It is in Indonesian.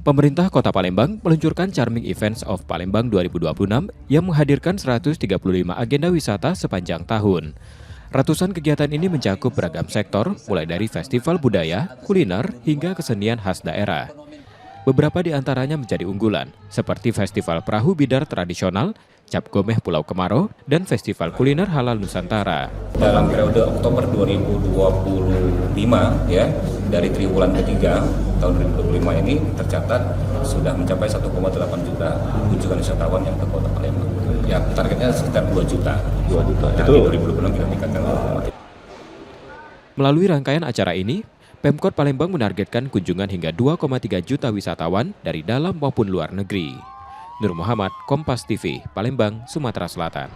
Pemerintah Kota Palembang meluncurkan Charming Events of Palembang 2026 yang menghadirkan 135 agenda wisata sepanjang tahun. Ratusan kegiatan ini mencakup beragam sektor, mulai dari festival budaya, kuliner, hingga kesenian khas daerah. Beberapa di antaranya menjadi unggulan, seperti Festival Perahu Bidar Tradisional, Cap Gomeh Pulau Kemarau, dan Festival Kuliner Halal Nusantara. Dalam periode Oktober 2025, ya, dari triwulan ketiga tahun 2025 ini tercatat sudah mencapai 1,8 juta kunjungan wisatawan yang ke Kota Palembang. Ya, targetnya sekitar 2 juta. 2 juta. Nah, itu 2026 kita tingkatkan. Melalui rangkaian acara ini, Pemkot Palembang menargetkan kunjungan hingga 2,3 juta wisatawan dari dalam maupun luar negeri. Nur Muhammad, Kompas TV, Palembang, Sumatera Selatan.